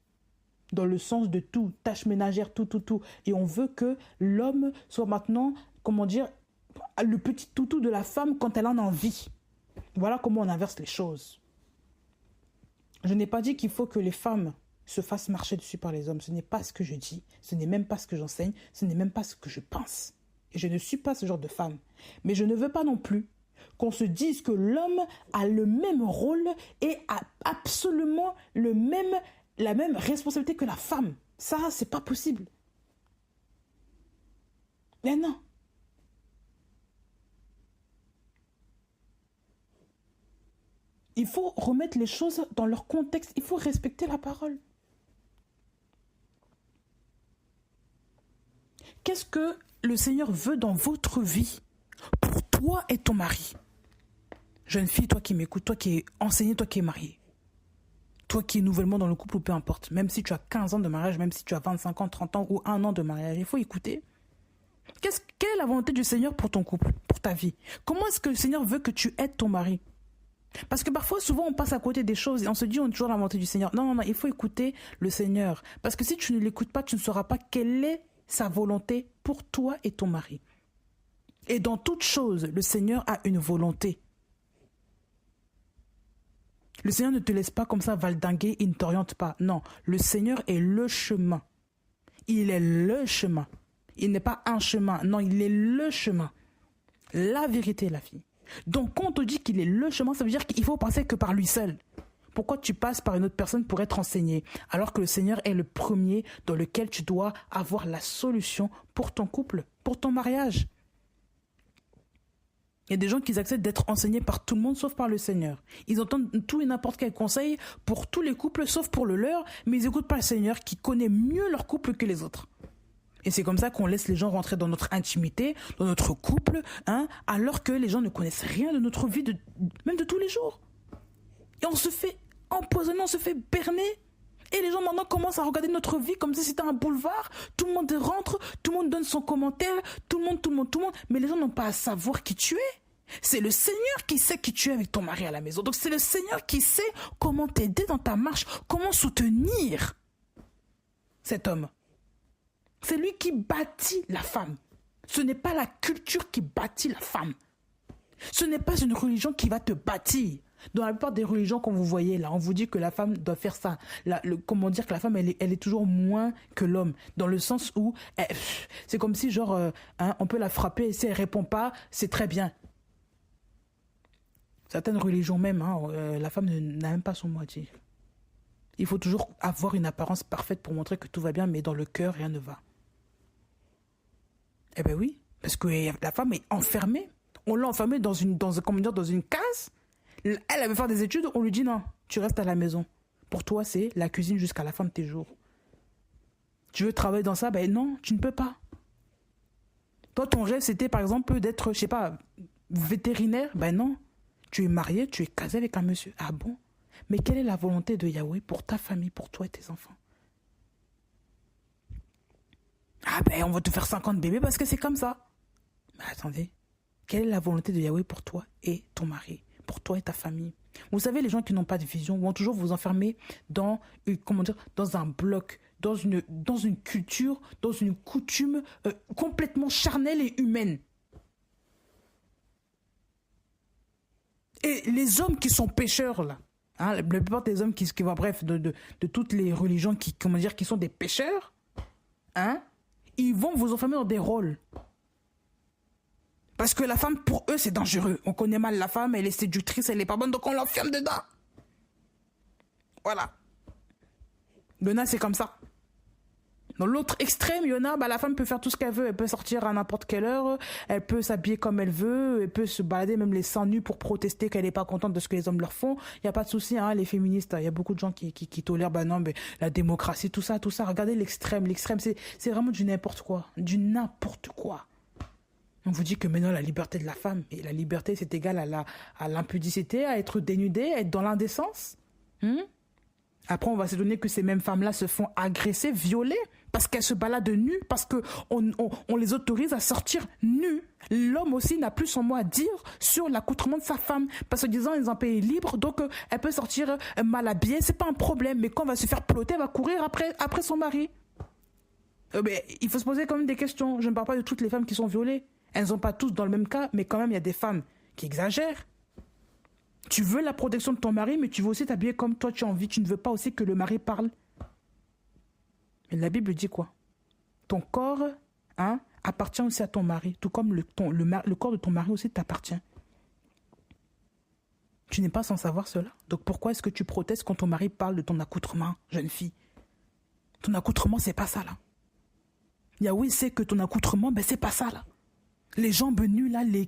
Dans le sens de tout, tâches ménagères, tout. Et on veut que l'homme soit maintenant, le petit toutou de la femme quand elle en a envie. Voilà comment on inverse les choses. Je n'ai pas dit qu'il faut que les femmes se fassent marcher dessus par les hommes. Ce n'est pas ce que je dis, ce n'est même pas ce que j'enseigne, ce n'est même pas ce que je pense. Et je ne suis pas ce genre de femme. Mais je ne veux pas non plus qu'on se dise que l'homme a le même rôle et a absolument la même responsabilité que la femme. Ça, c'est pas possible. Mais non. Il faut remettre les choses dans leur contexte. Il faut respecter la parole. Qu'est-ce que le Seigneur veut dans votre vie pour toi et ton mari? Jeune fille, toi qui m'écoutes, toi qui es enseignée, toi qui es mariée, toi qui es nouvellement dans le couple ou peu importe, même si tu as 15 ans de mariage, même si tu as 25 ans, 30 ans ou 1 an de mariage, il faut écouter. Quelle est la volonté du Seigneur pour ton couple, pour ta vie? Comment est-ce que le Seigneur veut que tu aides ton mari? Parce que parfois, souvent, on passe à côté des choses et on se dit, on est toujours la volonté du Seigneur. Non, non, non, il faut écouter le Seigneur. Parce que si tu ne l'écoutes pas, tu ne sauras pas quelle est sa volonté pour toi et ton mari. Et dans toute chose, le Seigneur a une volonté. Le Seigneur ne te laisse pas comme ça valdinguer, il ne t'oriente pas. Non, le Seigneur est le chemin. Il est le chemin. Il n'est pas un chemin. Non, il est le chemin. La vérité, la vie. Donc, quand on te dit qu'il est le chemin, ça veut dire qu'il faut passer que par lui seul. Pourquoi tu passes par une autre personne pour être enseigné, alors que le Seigneur est le premier dans lequel tu dois avoir la solution pour ton couple, pour ton mariage? Il y a des gens qui acceptent d'être enseignés par tout le monde sauf par le Seigneur. Ils entendent tout et n'importe quel conseil pour tous les couples sauf pour le leur, mais ils n'écoutent pas le Seigneur qui connaît mieux leur couple que les autres. Et c'est comme ça qu'on laisse les gens rentrer dans notre intimité, dans notre couple, alors que les gens ne connaissent rien de notre vie, même de tous les jours. Et on se fait empoisonner, on se fait berner. Et les gens maintenant commencent à regarder notre vie comme si c'était un boulevard. Tout le monde rentre, tout le monde donne son commentaire, tout le monde. Mais les gens n'ont pas à savoir qui tu es. C'est le Seigneur qui sait qui tu es avec ton mari à la maison. Donc c'est le Seigneur qui sait comment t'aider dans ta marche, comment soutenir cet homme. C'est lui qui bâtit la femme. Ce n'est pas la culture qui bâtit la femme. Ce n'est pas une religion qui va te bâtir. Dans la plupart des religions qu'on vous voyez là, on vous dit que la femme doit faire ça. Comment dire que la femme, elle est toujours moins que l'homme. Dans le sens où, c'est comme si genre, on peut la frapper et si elle répond pas, c'est très bien. Certaines religions même, la femme n'a même pas son mot à dire. Il faut toujours avoir une apparence parfaite pour montrer que tout va bien, mais dans le cœur, rien ne va. Eh bien oui, parce que la femme est enfermée. On l'a enfermée dans une case. Elle veut faire des études, on lui dit non, tu restes à la maison. Pour toi, c'est la cuisine jusqu'à la fin de tes jours. Tu veux travailler dans ça? Ben non, tu ne peux pas. Toi, ton rêve, c'était par exemple d'être, je sais pas, vétérinaire? Ben non. Tu es marié, tu es casé avec un monsieur. Ah bon? Mais quelle est la volonté de Yahweh pour ta famille, pour toi et tes enfants? Ah ben, on va te faire 50 bébés parce que c'est comme ça. Mais attendez, quelle est la volonté de Yahweh pour toi et ton mari, pour toi et ta famille? Vous savez, les gens qui n'ont pas de vision vont toujours vous enfermer dans, dans un bloc, dans une culture, dans une coutume complètement charnelle et humaine. Et les hommes qui sont pécheurs, là, la plupart des hommes qui vont, bref, de toutes les religions qui sont des pécheurs, ils vont vous enfermer dans des rôles. Parce que la femme, pour eux, c'est dangereux. On connaît mal la femme, elle est séductrice, elle est pas bonne, donc on l'enferme dedans. Voilà. Yona, c'est comme ça. Dans l'autre extrême, Yona, la femme peut faire tout ce qu'elle veut. Elle peut sortir à n'importe quelle heure, elle peut s'habiller comme elle veut, elle peut se balader même les seins nus pour protester qu'elle n'est pas contente de ce que les hommes leur font. Il n'y a pas de souci, les féministes, il y a beaucoup de gens qui tolèrent, non, mais la démocratie, tout ça. Regardez l'extrême. L'extrême, c'est vraiment du n'importe quoi. Du n'importe quoi. On vous dit que maintenant, la liberté de la femme, et la liberté, c'est égal à l'impudicité, à être dénudée, à être dans l'indécence. Après, on va se donner que ces mêmes femmes-là se font agresser, violer, parce qu'elles se baladent nues, parce qu'on les autorise à sortir nues. L'homme aussi n'a plus son mot à dire sur l'accoutrement de sa femme, parce que disant ils ont un pays libre, donc elle peut sortir mal habillée, c'est pas un problème. Mais quand elle va se faire peloter, elle va courir après son mari. Mais il faut se poser quand même des questions. Je ne parle pas de toutes les femmes qui sont violées. Elles ne sont pas toutes dans le même cas, mais quand même, il y a des femmes qui exagèrent. Tu veux la protection de ton mari, mais tu veux aussi t'habiller comme toi tu as envie. Tu ne veux pas aussi que le mari parle. Mais la Bible dit quoi? Ton corps appartient aussi à ton mari, tout comme le corps de ton mari aussi t'appartient. Tu n'es pas sans savoir cela. Donc pourquoi est-ce que tu protestes quand ton mari parle de ton accoutrement, jeune fille? Ton accoutrement, c'est pas ça là. Yahweh sait que ton accoutrement, c'est pas ça là. Les jambes nues là, les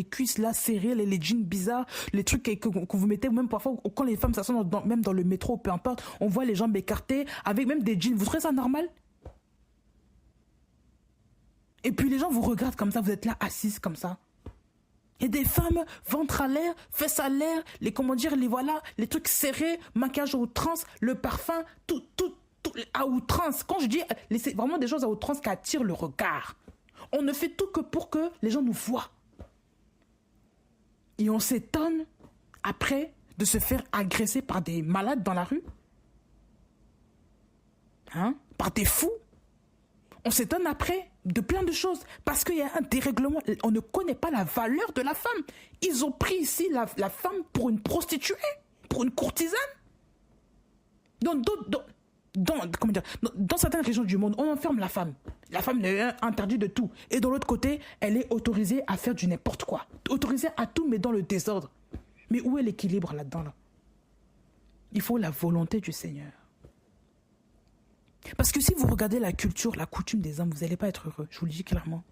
cuisses là serrées, les jeans bizarres, les trucs que vous mettez même parfois quand les femmes s'assoient même dans le métro, peu importe, on voit les jambes écartées avec même des jeans. Vous trouvez ça normal? Et puis les gens vous regardent comme ça, vous êtes là assises comme ça. Et des femmes, ventre à l'air, fesses à l'air, les trucs serrés, maquillage à outrance, le parfum, tout à outrance. Quand je dis, c'est vraiment des choses à outrance qui attirent le regard. On ne fait tout que pour que les gens nous voient. Et on s'étonne, après, de se faire agresser par des malades dans la rue. Par des fous. On s'étonne après de plein de choses. Parce qu'il y a un dérèglement. On ne connaît pas la valeur de la femme. Ils ont pris ici la femme pour une prostituée, pour une courtisane. Dans certaines régions du monde, on enferme la femme. La femme est interdite de tout. Et de l'autre côté, elle est autorisée à faire du n'importe quoi. Autorisée à tout, mais dans le désordre. Mais où est l'équilibre là-dedans là? Il faut la volonté du Seigneur. Parce que si vous regardez la culture, la coutume des hommes, vous n'allez pas être heureux. Je vous le dis clairement.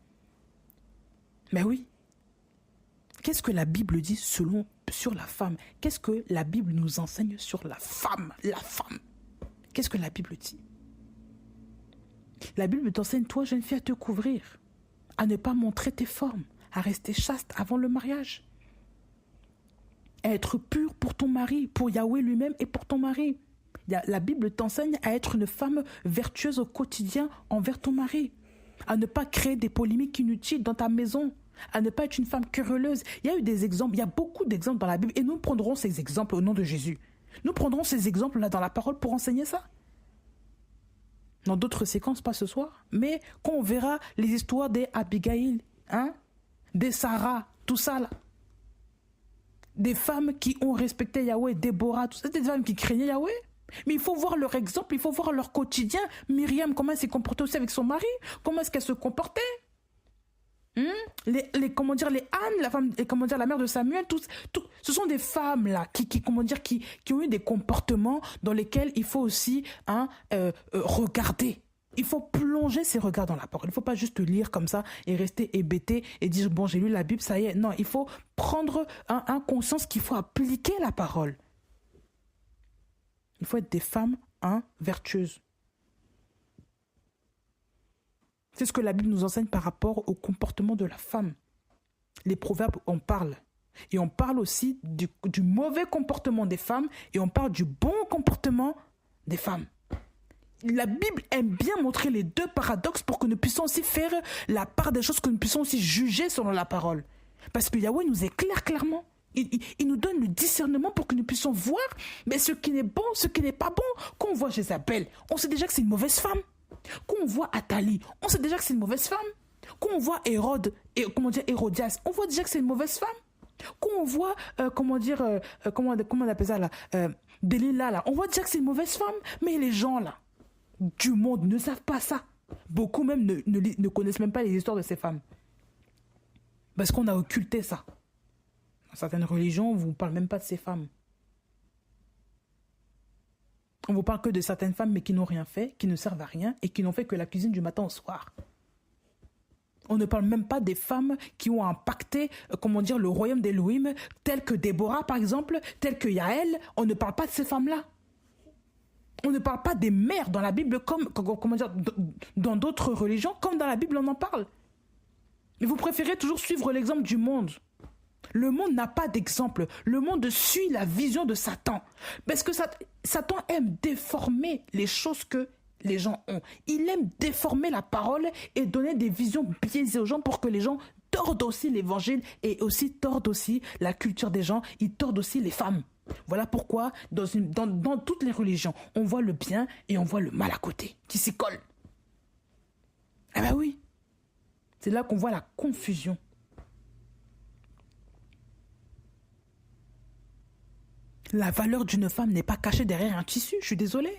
Mais oui. Qu'est-ce que la Bible dit sur la femme? Qu'est-ce que la Bible nous enseigne sur la femme? La femme. Qu'est-ce que la Bible dit? La Bible t'enseigne, toi, jeune fille, à te couvrir, à ne pas montrer tes formes, à rester chaste avant le mariage, à être pure pour ton mari, pour Yahweh lui-même et pour ton mari. La Bible t'enseigne à être une femme vertueuse au quotidien envers ton mari, à ne pas créer des polémiques inutiles dans ta maison, à ne pas être une femme querelleuse. Il y a eu des exemples, il y a beaucoup d'exemples dans la Bible et nous prendrons ces exemples au nom de Jésus. Nous prendrons ces exemples-là dans la parole pour enseigner ça. Dans d'autres séquences, pas ce soir, mais quand on verra les histoires des Abigail, des Sarah, tout ça là, des femmes qui ont respecté Yahweh, Déborah, tout ça, des femmes qui craignaient Yahweh. Mais il faut voir leur exemple, il faut voir leur quotidien. Myriam, comment elle s'est comportée aussi avec son mari? Comment est-ce qu'elle se comportait? Les Anne, la femme, la mère de Samuel, ce sont des femmes là qui ont eu des comportements dans lesquels il faut aussi regarder. Il faut plonger ses regards dans la parole. Il ne faut pas juste lire comme ça et rester hébété et dire bon, j'ai lu la Bible, ça y est. Non, il faut prendre conscience qu'il faut appliquer la parole. Il faut être des femmes vertueuses. C'est ce que la Bible nous enseigne par rapport au comportement de la femme. Les proverbes en parlent. Et on parle aussi du mauvais comportement des femmes et on parle du bon comportement des femmes. La Bible aime bien montrer les deux paradoxes pour que nous puissions aussi faire la part des choses, que nous puissions aussi juger selon la parole. Parce que Yahweh nous éclaire clairement. Il nous donne le discernement pour que nous puissions voir mais ce qui est bon, ce qui n'est pas bon. Quand on voit Jézabel, on sait déjà que c'est une mauvaise femme. Quand on voit Athalie, on sait déjà que c'est une mauvaise femme. Quand on voit Hérodias, on voit déjà que c'est une mauvaise femme. Quand on voit, comment on appelle ça là, Delilah là, on voit déjà que c'est une mauvaise femme. Mais les gens là, du monde ne savent pas ça. Beaucoup même ne connaissent même pas les histoires de ces femmes. Parce qu'on a occulté ça. Dans certaines religions, on ne vous parle même pas de ces femmes. On vous parle que de certaines femmes, mais qui n'ont rien fait, qui ne servent à rien et qui n'ont fait que la cuisine du matin au soir. On ne parle même pas des femmes qui ont impacté, le royaume d'Élohim, telles que Déborah, par exemple, telles que Yaël. On ne parle pas de ces femmes-là. On ne parle pas des mères dans la Bible dans d'autres religions, comme dans la Bible on en parle. Mais vous préférez toujours suivre l'exemple du monde. Le monde n'a pas d'exemple. Le monde suit la vision de Satan. Parce que Satan aime déformer les choses que les gens ont. Il aime déformer la parole et donner des visions biaisées aux gens pour que les gens tordent aussi l'évangile et aussi tordent aussi la culture des gens. Ils tordent aussi les femmes. Voilà pourquoi dans toutes les religions, on voit le bien et on voit le mal à côté qui s'y colle. Ah ben oui. C'est là qu'on voit la confusion. La valeur d'une femme n'est pas cachée derrière un tissu, je suis désolée.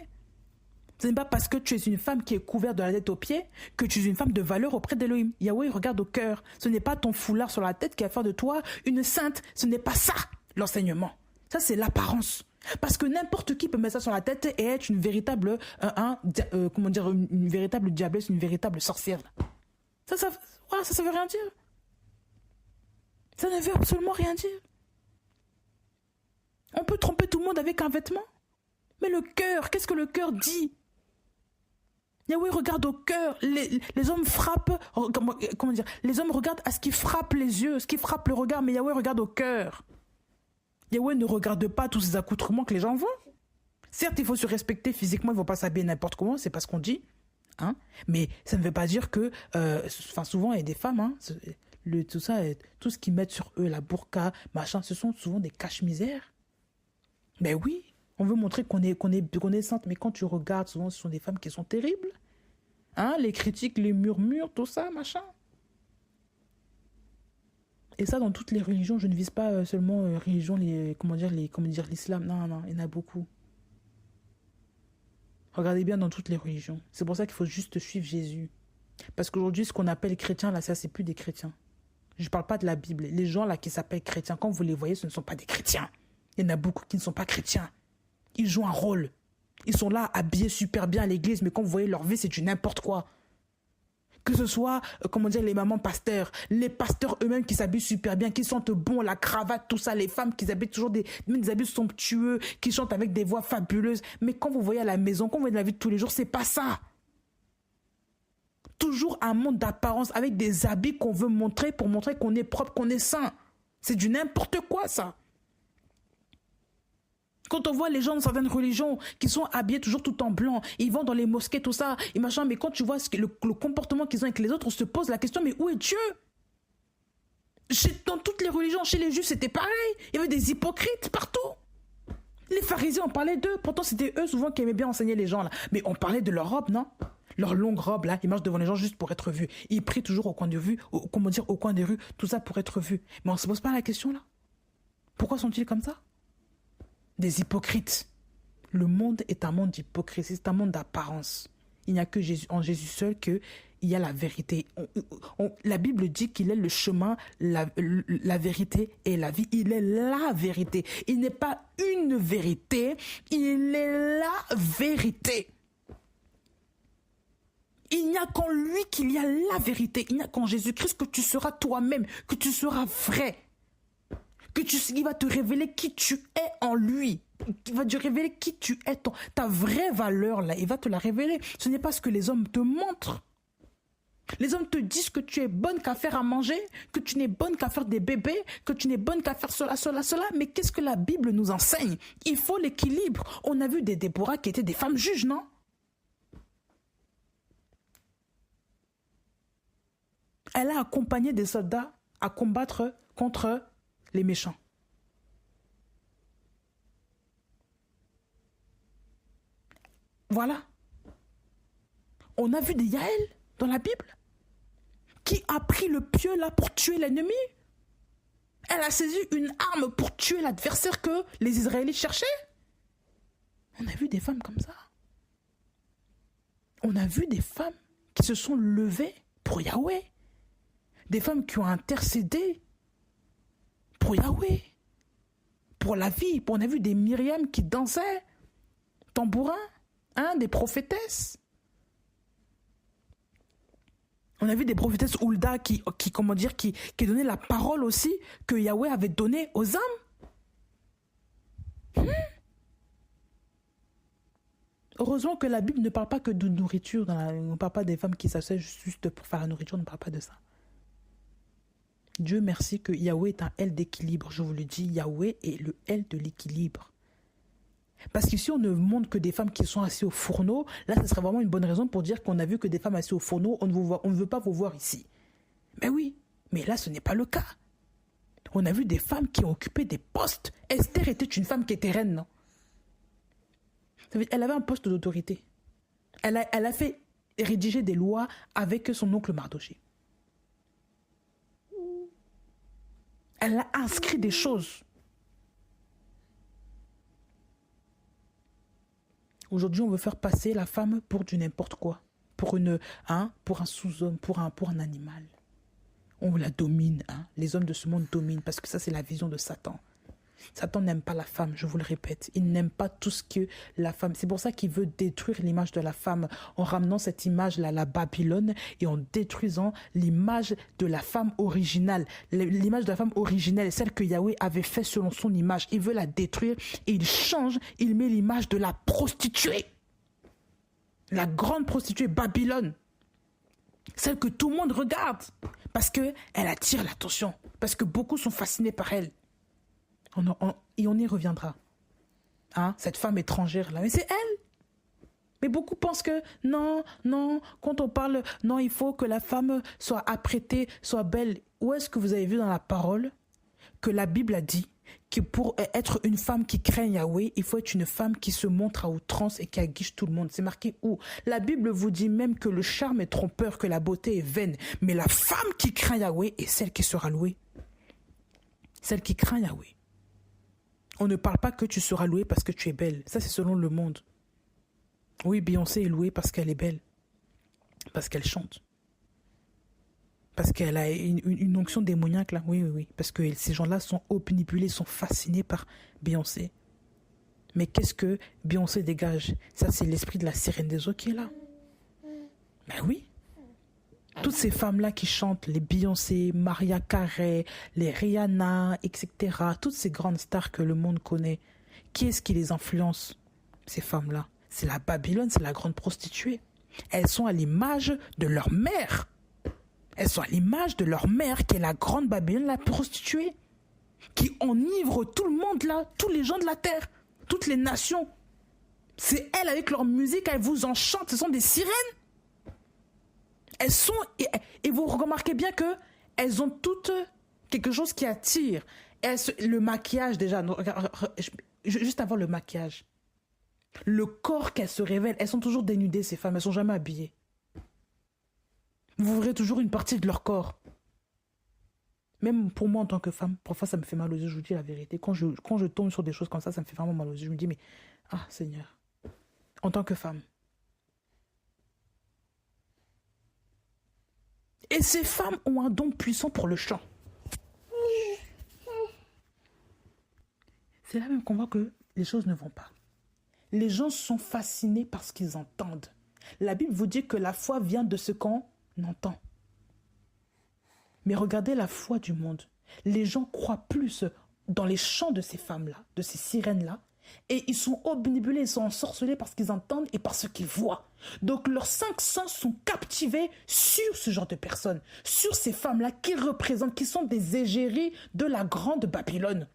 Ce n'est pas parce que tu es une femme qui est couverte de la tête aux pieds que tu es une femme de valeur auprès d'Élohim. Yahweh regarde au cœur. Ce n'est pas ton foulard sur la tête qui va faire de toi une sainte. Ce n'est pas ça, l'enseignement. Ça, c'est l'apparence. Parce que n'importe qui peut mettre ça sur la tête et être une véritable, une véritable diablesse, une véritable sorcière. Voilà, ça veut rien dire. Ça ne veut absolument rien dire. On peut tromper tout le monde avec un vêtement. Mais le cœur, qu'est-ce que le cœur dit? Yahweh regarde au cœur. Les hommes frappent, comment dire, les hommes regardent à ce qui frappe les yeux, ce qui frappe le regard, mais Yahweh regarde au cœur. Yahweh ne regarde pas tous ces accoutrements que les gens voient. Certes, il faut se respecter physiquement, il ne faut pas s'habiller n'importe comment, c'est pas ce qu'on dit. Hein? Mais ça ne veut pas dire que... souvent, il y a des femmes, hein, tout ce qu'ils mettent sur eux, la burqa, machin, ce sont souvent des cache-misères. Ben oui, on veut montrer qu'on est sainte, mais quand tu regardes, souvent, ce sont des femmes qui sont terribles. Hein? Les critiques, les murmures, tout ça, machin. Et ça, dans toutes les religions, je ne vise pas seulement religion, l'islam. Non, il y en a beaucoup. Regardez bien dans toutes les religions. C'est pour ça qu'il faut juste suivre Jésus. Parce qu'aujourd'hui, ce qu'on appelle chrétiens, là, ça, c'est plus des chrétiens. Je ne parle pas de la Bible. Les gens, là, qui s'appellent chrétiens, quand vous les voyez, ce ne sont pas des chrétiens. Il y en a beaucoup qui ne sont pas chrétiens. Ils jouent un rôle. Ils sont là, habillés super bien à l'église, mais quand vous voyez leur vie, c'est du n'importe quoi. Que ce soit, les mamans pasteurs, les pasteurs eux-mêmes qui s'habillent super bien, qui sentent bon, la cravate, tout ça, les femmes qui habillent toujours des habits somptueux, qui chantent avec des voix fabuleuses. Mais quand vous voyez à la maison, quand vous voyez dans la vie de tous les jours, c'est pas ça. Toujours un monde d'apparence avec des habits qu'on veut montrer pour montrer qu'on est propre, qu'on est saint. C'est du n'importe quoi, ça. Quand on voit les gens dans certaines religions qui sont habillés toujours tout en blanc, ils vont dans les mosquées, tout ça, et machin, mais quand tu vois le comportement qu'ils ont avec les autres, on se pose la question, mais où est Dieu? Dans toutes les religions, chez les Juifs, c'était pareil. Il y avait des hypocrites partout. Les pharisiens, on parlait d'eux. Pourtant, c'était eux souvent qui aimaient bien enseigner les gens, là. Mais on parlait de leur robe, non? Leur longue robe, là, ils marchent devant les gens juste pour être vus. Ils prient toujours au coin de vue, au coin des rues, tout ça pour être vus. Mais on ne se pose pas la question, là. Pourquoi sont-ils comme ça? Des hypocrites. Le monde est un monde d'hypocrisie, c'est un monde d'apparence. Il n'y a que en Jésus seul qu'il y a la vérité. La Bible dit qu'il est le chemin, la vérité et la vie. Il est la vérité. Il n'est pas une vérité, il est la vérité. Il n'y a qu'en lui qu'il y a la vérité. Il n'y a qu'en Jésus-Christ que tu seras toi-même, que tu seras vrai. Il va te révéler qui tu es en lui. Il va te révéler qui tu es, ta vraie valeur là. Il va te la révéler. Ce n'est pas ce que les hommes te montrent. Les hommes te disent que tu es bonne qu'à faire à manger, que tu n'es bonne qu'à faire des bébés, que tu n'es bonne qu'à faire cela. Mais qu'est-ce que la Bible nous enseigne? Il faut l'équilibre. On a vu des Déborah qui étaient des femmes juges, non? Elle a accompagné des soldats à combattre contre les méchants. Voilà. On a vu des Yaël dans la Bible qui a pris le pieu là pour tuer l'ennemi. Elle a saisi une arme pour tuer l'adversaire que les Israélites cherchaient. On a vu des femmes comme ça. On a vu des femmes qui se sont levées pour Yahweh. Des femmes qui ont intercédé pour Yahweh, pour la vie. On a vu des Myriam qui dansaient, tambourin, des prophétesses. On a vu des prophétesses Hulda qui donnaient la parole aussi que Yahweh avait donnée aux âmes. Heureusement que la Bible ne parle pas que de nourriture. On ne parle pas des femmes qui s'asseyent juste pour faire la nourriture, on ne parle pas de ça. Dieu merci que Yahweh est un L d'équilibre. Je vous le dis, Yahweh est le L de l'équilibre. Parce qu'ici, on ne montre que des femmes qui sont assises au fourneau. Là, ce serait vraiment une bonne raison pour dire qu'on a vu que des femmes assises au fourneau, on ne veut pas vous voir ici. Mais oui, mais là, ce n'est pas le cas. On a vu des femmes qui ont occupé des postes. Esther était une femme qui était reine, non? Elle avait un poste d'autorité. Elle a fait rédiger des lois avec son oncle Mardochée. Elle a inscrit des choses. Aujourd'hui, on veut faire passer la femme pour du n'importe quoi. Pour un sous-homme, pour un animal. On la domine. Les hommes de ce monde dominent parce que ça, c'est la vision de Satan. Satan n'aime pas la femme, je vous le répète. Il n'aime pas tout ce que la femme... C'est pour ça qu'il veut détruire l'image de la femme en ramenant cette image-là à la Babylone et en détruisant l'image de la femme originale. L'image de la femme originelle, celle que Yahweh avait fait selon son image. Il veut la détruire et il change, il met l'image de la prostituée. La grande prostituée Babylone. Celle que tout le monde regarde parce qu'elle attire l'attention, parce que beaucoup sont fascinés par elle. Et on y reviendra. Hein, cette femme étrangère là, mais c'est elle. Mais beaucoup pensent que non, quand on parle, non, il faut que la femme soit apprêtée, soit belle. Où est-ce que vous avez vu dans la parole que la Bible a dit que pour être une femme qui craint Yahweh, il faut être une femme qui se montre à outrance et qui aguiche tout le monde. C'est marqué où? La Bible vous dit même que le charme est trompeur, que la beauté est vaine. Mais la femme qui craint Yahweh est celle qui sera louée. Celle qui craint Yahweh. On ne parle pas que tu seras louée parce que tu es belle. Ça, c'est selon le monde. Oui, Beyoncé est louée parce qu'elle est belle. Parce qu'elle chante. Parce qu'elle a une onction démoniaque, là. Oui. Parce que ces gens-là sont obnubilés, sont fascinés par Beyoncé. Mais qu'est-ce que Beyoncé dégage? Ça, c'est l'esprit de la sirène des eaux qui est là. Ben oui. Toutes ces femmes-là qui chantent, les Beyoncé, Mariah Carey, les Rihanna, etc., toutes ces grandes stars que le monde connaît, qui est-ce qui les influence, ces femmes-là? C'est la Babylone, c'est la grande prostituée. Elles sont à l'image de leur mère. Elles sont à l'image de leur mère, qui est la grande Babylone, la prostituée, qui enivre tout le monde là, tous les gens de la terre, toutes les nations. C'est elles avec leur musique, elles vous enchantent, ce sont des sirènes. Elles sont, et vous remarquez bien que elles ont toutes quelque chose qui attire. Le maquillage déjà, juste avant le maquillage, le corps qu'elles se révèlent, elles sont toujours dénudées ces femmes, elles sont jamais habillées. Vous verrez toujours une partie de leur corps. Même pour moi en tant que femme, parfois ça me fait mal aux yeux, je vous dis la vérité. Quand je tombe sur des choses comme ça me fait vraiment mal aux yeux. Je me dis mais, ah Seigneur, en tant que femme. Et ces femmes ont un don puissant pour le chant. C'est là même qu'on voit que les choses ne vont pas. Les gens sont fascinés par ce qu'ils entendent. La Bible vous dit que la foi vient de ce qu'on entend. Mais regardez la foi du monde. Les gens croient plus dans les chants de ces femmes-là, de ces sirènes-là, et ils sont obnubilés, ils sont ensorcelés par ce qu'ils entendent et par ce qu'ils voient. Donc leurs 5 sens sont captivés sur ce genre de personnes, sur ces femmes-là qui représentent, qui sont des égéries de la grande Babylone.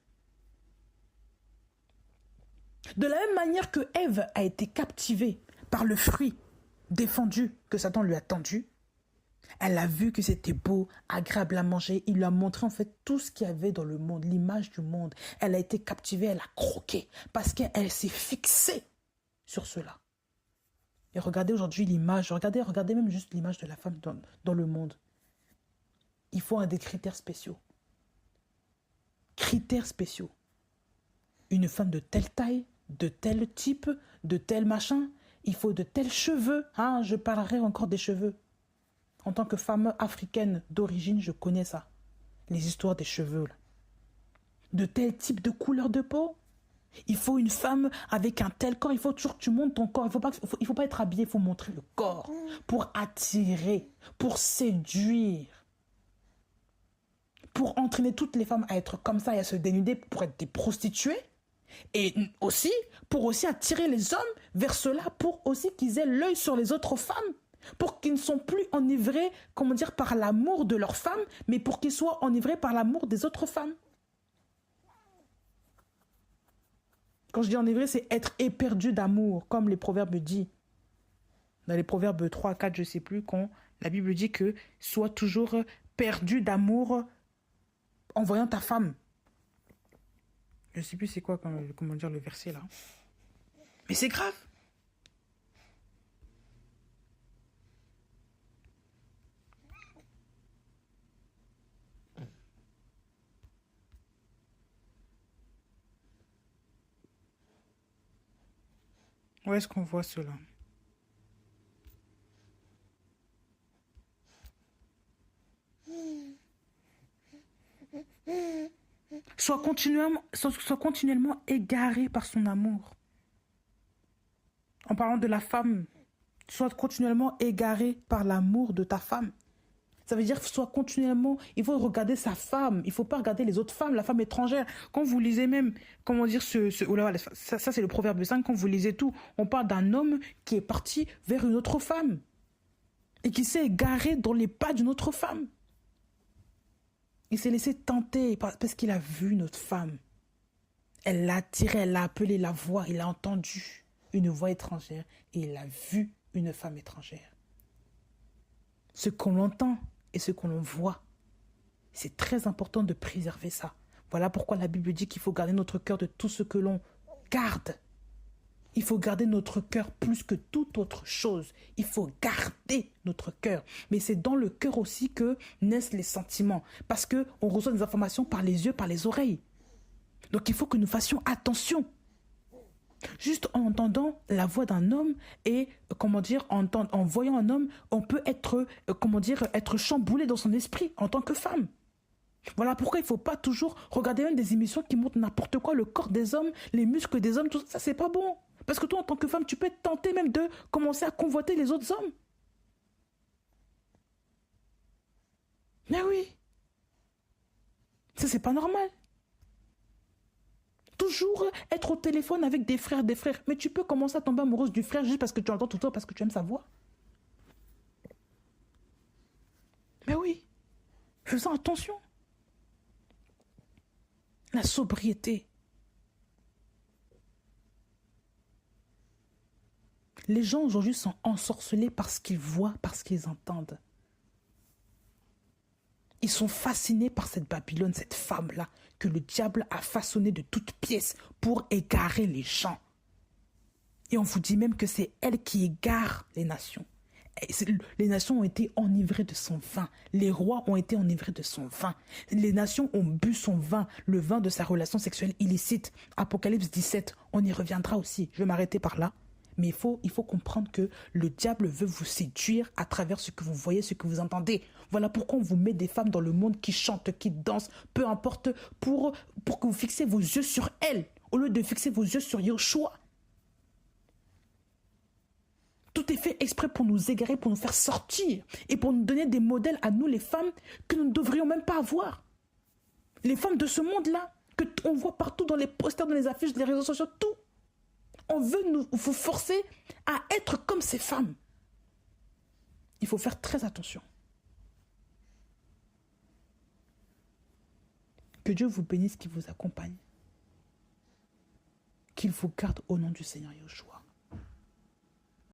De la même manière que Ève a été captivée par le fruit défendu que Satan lui a tendu, elle a vu que c'était beau, agréable à manger. Il lui a montré en fait tout ce qu'il y avait dans le monde, l'image du monde. Elle a été captivée, elle a croqué parce qu'elle s'est fixée sur cela. Et regardez aujourd'hui l'image, regardez même juste l'image de la femme dans le monde. Il faut des critères spéciaux. Critères spéciaux. Une femme de telle taille, de tel type, de tel machin. Il faut de tels cheveux. Ah, je parlerai encore des cheveux. En tant que femme africaine d'origine, je connais ça. Les histoires des cheveux. Là. De tel type de couleur de peau. Il faut une femme avec un tel corps. Il faut toujours que tu montes ton corps. Il faut pas être habillé. Il faut montrer le corps. Pour attirer. Pour séduire. Pour entraîner toutes les femmes à être comme ça et à se dénuder pour être des prostituées. Et aussi, pour aussi attirer les hommes vers cela. Pour aussi qu'ils aient l'œil sur les autres femmes. Pour qu'ils ne sont plus enivrés, par l'amour de leur femme, mais pour qu'ils soient enivrés par l'amour des autres femmes. Quand je dis enivré, c'est être éperdu d'amour, comme les proverbes disent. Dans les proverbes 3, 4, je ne sais plus, quand la Bible dit que sois toujours perdu d'amour en voyant ta femme. Je ne sais plus c'est quoi, le verset là. Mais c'est grave. Où est-ce qu'on voit cela? Sois continuellement égaré par son amour. En parlant de la femme, sois continuellement égaré par l'amour de ta femme. Ça veut dire sois continuellement, il faut regarder sa femme, il ne faut pas regarder les autres femmes, la femme étrangère. Quand vous lisez même, comment dire, ça c'est le proverbe 5, quand vous lisez tout, on parle d'un homme qui est parti vers une autre femme et qui s'est égaré dans les pas d'une autre femme. Il s'est laissé tenter parce qu'il a vu une autre femme. Elle l'a attiré, elle l'a appelé la voix, il a entendu une voix étrangère et il a vu une femme étrangère. Ce qu'on entend et ce qu'on voit, c'est très important de préserver ça. Voilà pourquoi la Bible dit qu'il faut garder notre cœur de tout ce que l'on garde. Il faut garder notre cœur plus que toute autre chose. Il faut garder notre cœur. Mais c'est dans le cœur aussi que naissent les sentiments. Parce qu'on reçoit des informations par les yeux, par les oreilles. Donc il faut que nous fassions attention. Juste en entendant la voix d'un homme et, en voyant un homme, on peut être chamboulé dans son esprit en tant que femme. Voilà pourquoi il ne faut pas toujours regarder même des émissions qui montrent n'importe quoi, le corps des hommes, les muscles des hommes, tout ça, c'est pas bon. Parce que toi, en tant que femme, tu peux être tentée même de commencer à convoiter les autres hommes. Mais oui. Ça, c'est pas normal. Toujours être au téléphone avec des frères. Mais tu peux commencer à tomber amoureuse du frère juste parce que tu entends tout le temps, parce que tu aimes sa voix. Mais oui. Faisons attention. La sobriété. Les gens aujourd'hui sont ensorcelés par ce qu'ils voient, par ce qu'ils entendent. Ils sont fascinés par cette Babylone, cette femme-là, que le diable a façonnée de toutes pièces pour égarer les gens. Et on vous dit même que c'est elle qui égare les nations. Les nations ont été enivrées de son vin. Les rois ont été enivrés de son vin. Les nations ont bu son vin, le vin de sa relation sexuelle illicite. Apocalypse 17, on y reviendra aussi. Je vais m'arrêter par là. Mais il faut comprendre que le diable veut vous séduire à travers ce que vous voyez, ce que vous entendez. Voilà pourquoi on vous met des femmes dans le monde qui chantent, qui dansent, peu importe, pour que vous fixiez vos yeux sur elles, au lieu de fixer vos yeux sur Yoshua. Tout est fait exprès pour nous égarer, pour nous faire sortir et pour nous donner des modèles à nous, les femmes, que nous ne devrions même pas avoir. Les femmes de ce monde-là, qu'on voit partout dans les posters, dans les affiches, les réseaux sociaux, tout. On veut vous forcer à être comme ces femmes. Il faut faire très attention. Que Dieu vous bénisse, qu'il vous accompagne. Qu'il vous garde au nom du Seigneur Yoshua.